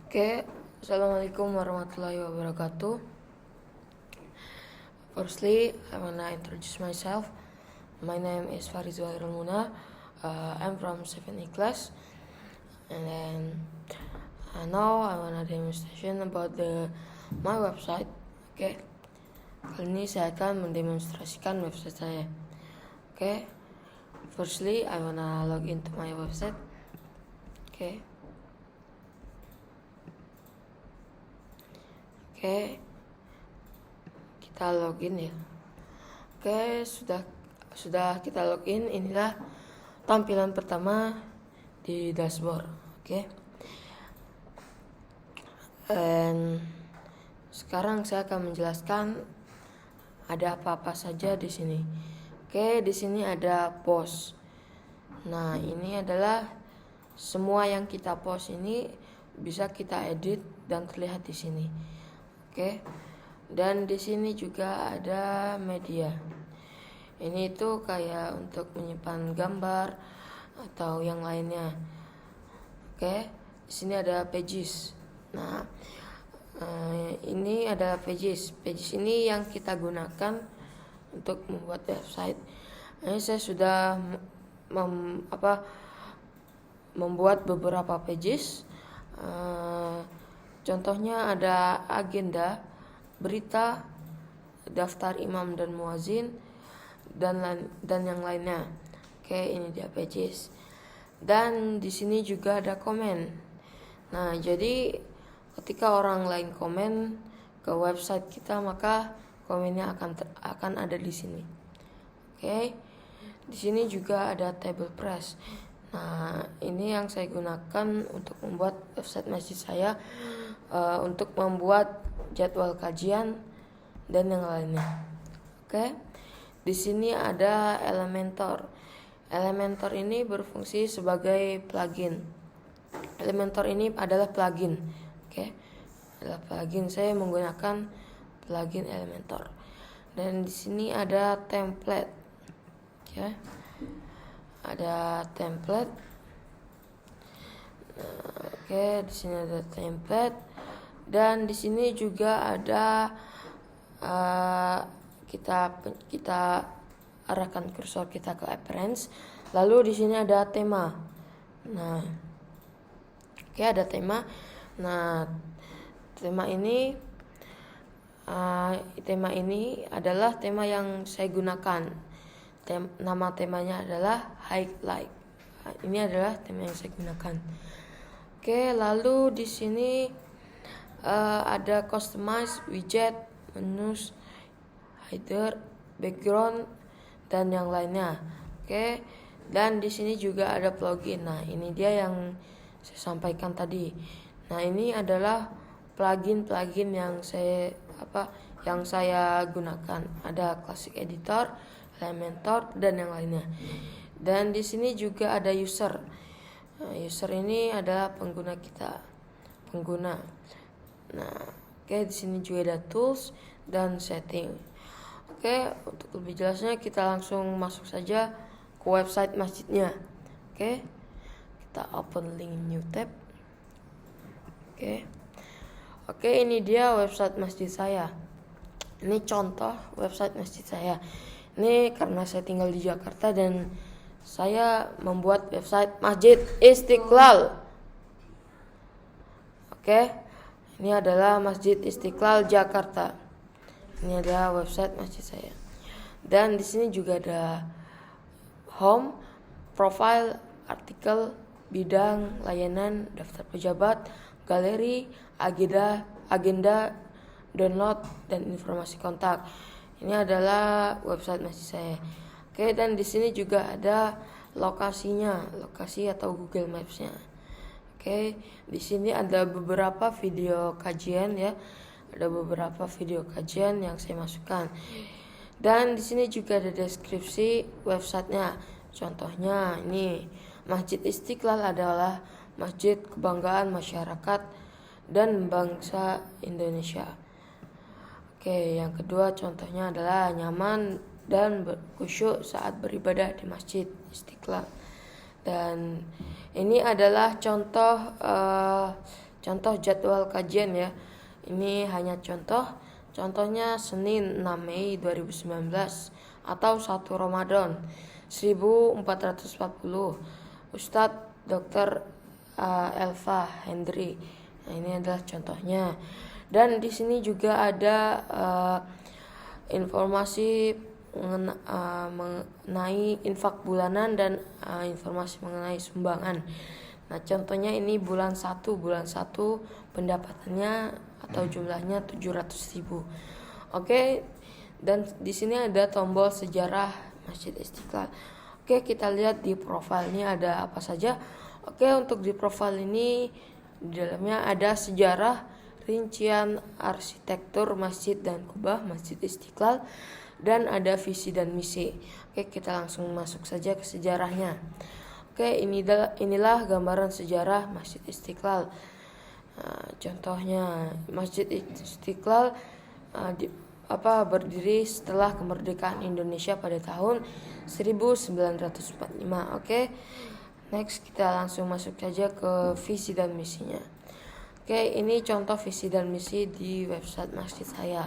Oke, Assalamualaikum warahmatullahi wabarakatuh. Firstly, I wanna introduce myself. My name is Farid Zuhairul Muna. I'm from 7E class. And then now I wanna demonstration about my website. Oke, kali ini saya akan mendemonstrasikan website saya. Oke, firstly I wanna log into my website. Oke. Oke, kita login ya. Oke, sudah kita login. Inilah tampilan pertama di dashboard. Oke. Dan sekarang saya akan menjelaskan ada apa-apa saja di sini. Oke, di sini ada post. Nah, ini adalah semua yang kita post ini bisa kita edit dan terlihat di sini. Oke. Dan di sini juga ada media. Ini itu kayak untuk menyimpan gambar atau yang lainnya. Oke. Di sini ada pages. Nah, ini ada pages. Pages ini yang kita gunakan untuk membuat website. Ini saya sudah membuat beberapa pages. Contohnya ada agenda, berita, daftar imam dan muazin, dan yang lainnya. Oke, ini dia pages. Dan di sini juga ada komen. Nah, jadi ketika orang lain komen ke website kita, maka komennya akan ada di sini. Oke. Di sini juga ada table press. Nah, ini yang saya gunakan untuk membuat website masjid saya, untuk membuat jadwal kajian dan yang lainnya. Oke. Di sini ada Elementor. Elementor ini berfungsi sebagai plugin. Elementor ini adalah plugin. Oke. Adalah plugin. Saya menggunakan plugin Elementor. Dan di sini ada template. Oke. Ada template. Oke, di sini ada template. Dan di sini juga ada kita arahkan kursor kita ke appearance. Lalu di sini ada tema. Nah, oke, ada tema. Nah, tema ini adalah tema yang saya gunakan. Nama temanya adalah highlight. Ini adalah tema yang saya gunakan. Oke, lalu di sini ada customize widget, menus, header, background, dan yang lainnya. Oke, dan di sini juga ada plugin. Nah, ini dia yang saya sampaikan tadi. Nah, ini adalah plugin yang saya gunakan. Ada Classic Editor, Elementor, dan yang lainnya. Dan di sini juga ada user. Nah, user ini adalah pengguna kita. Nah, oke, di sini juga ada tools dan setting. Oke, untuk lebih jelasnya kita langsung masuk saja ke website masjidnya. Oke. Kita open link new tab. Oke, ini dia website masjid saya. Ini contoh website masjid saya. Ini karena saya tinggal di Jakarta dan saya membuat website Masjid Istiqlal. Oke, ini adalah Masjid Istiqlal Jakarta. Ini adalah website masjid saya. Dan di sini juga ada home, profile, artikel, bidang, layanan, daftar pejabat, galeri, agenda, download, dan informasi kontak. Ini adalah website masjid saya. Oke, dan di sini juga ada lokasi atau Google Maps-nya. Oke, di sini ada beberapa video kajian ya. Ada beberapa video kajian yang saya masukkan. Dan di sini juga ada deskripsi websitenya. Contohnya ini, Masjid Istiqlal adalah masjid kebanggaan masyarakat dan bangsa Indonesia. Oke, yang kedua contohnya adalah nyaman dan khusyuk saat beribadah di Masjid Istiqlal. Dan ini adalah contoh contoh jadwal kajian ya. Ini hanya contohnya Senin 6 Mei 2019 atau 1 Ramadan 1440. Ustadz Dr. Elva Hendri. Nah, ini adalah contohnya. Dan di sini juga ada informasi mengenai infak bulanan dan informasi mengenai sumbangan. Nah, contohnya ini bulan 1 pendapatannya atau jumlahnya 700.000. Oke, dan di sini ada tombol sejarah Masjid Istiqlal. Oke, kita lihat di profil ini ada apa saja. Oke, untuk di profil ini di dalamnya ada sejarah, rincian arsitektur masjid dan kubah Masjid Istiqlal, dan ada visi dan misi. Oke, kita langsung masuk saja ke sejarahnya. Oke, inilah gambaran sejarah Masjid Istiqlal. Contohnya Masjid Istiqlal berdiri setelah kemerdekaan Indonesia pada tahun 1945. Oke. Next, kita langsung masuk saja ke visi dan misinya. Oke, ini contoh visi dan misi di website masjid saya.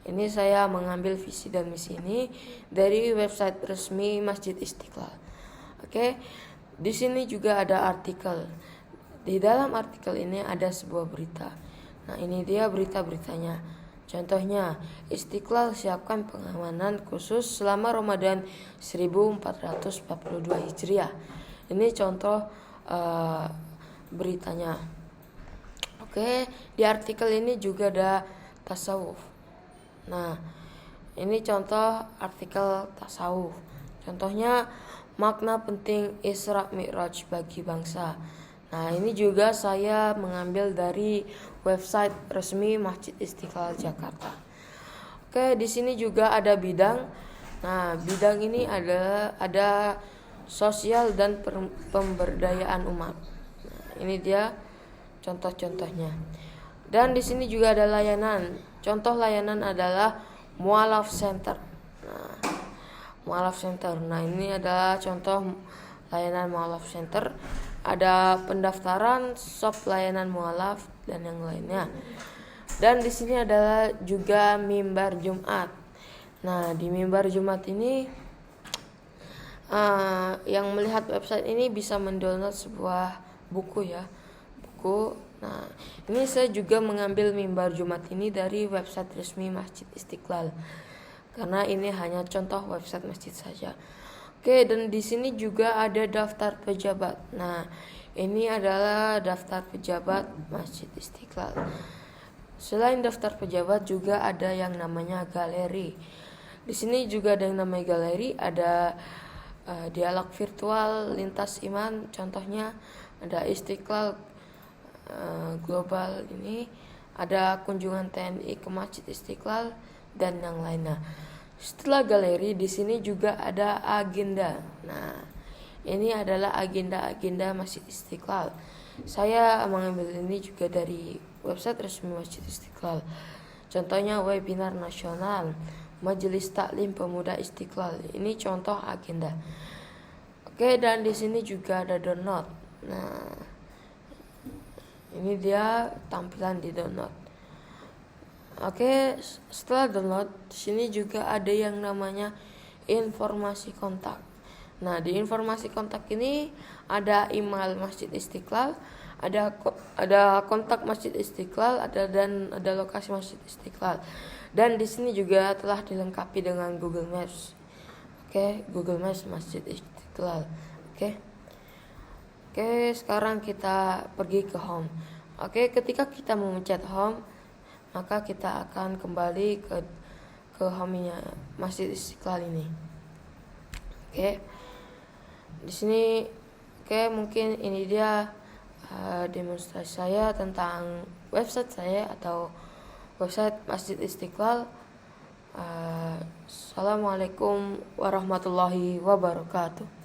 Ini saya mengambil visi dan misi ini dari website resmi Masjid Istiqlal. Oke. Di sini juga ada artikel. Di dalam artikel ini ada sebuah berita. Nah, ini dia berita-beritanya. Contohnya, Istiqlal siapkan pengamanan khusus selama Ramadan 1442 Hijriah. Ini contoh beritanya. Oke, di artikel ini juga ada tasawuf. Nah, ini contoh artikel tasawuf. Contohnya, makna penting Isra Mi'raj bagi bangsa. Nah, ini juga saya mengambil dari website resmi Masjid Istiqlal Jakarta. Oke, di sini juga ada bidang. Nah, bidang ini ada sosial dan pemberdayaan umat. Nah, ini dia contoh-contohnya. Dan di sini juga ada layanan. Contoh layanan adalah Mu'alaf Center. Mu'alaf Center. Nah, ini adalah contoh layanan Mu'alaf Center. Ada pendaftaran, shop layanan mu'alaf dan yang lainnya. Dan di sini adalah juga mimbar Jumat. Nah, di mimbar Jumat ini yang melihat website ini bisa mendownload sebuah buku ya. Nah, ini saya juga mengambil mimbar Jumat ini dari website resmi Masjid Istiqlal. Karena ini hanya contoh website masjid saja. Oke, dan di sini juga ada daftar pejabat. Nah, ini adalah daftar pejabat Masjid Istiqlal. Selain daftar pejabat juga ada yang namanya galeri. Di sini juga ada yang namanya galeri, ada dialog virtual lintas iman. Contohnya ada Istiqlal global ini, ada kunjungan TNI ke Masjid Istiqlal dan yang lainnya. Setelah galeri, di sini juga ada agenda. Nah, ini adalah agenda-agenda Masjid Istiqlal. Saya mengambil ini juga dari website resmi Masjid Istiqlal. Contohnya webinar nasional, Majelis Taklim Pemuda Istiqlal. Ini contoh agenda. Oke, dan di sini juga ada download. Nah, ini dia tampilan di download. Oke, setelah download, di sini juga ada yang namanya informasi kontak. Nah, di informasi kontak ini ada email Masjid Istiqlal, ada kontak Masjid Istiqlal, dan ada lokasi Masjid Istiqlal. Dan di sini juga telah dilengkapi dengan Google Maps. Oke, Google Maps Masjid Istiqlal. Oke, sekarang kita pergi ke home. Oke, ketika kita memencet home, maka kita akan kembali ke home-nya Masjid Istiqlal ini. Oke. Di sini mungkin ini dia demonstrasi saya tentang website saya atau website Masjid Istiqlal. Assalamualaikum warahmatullahi wabarakatuh.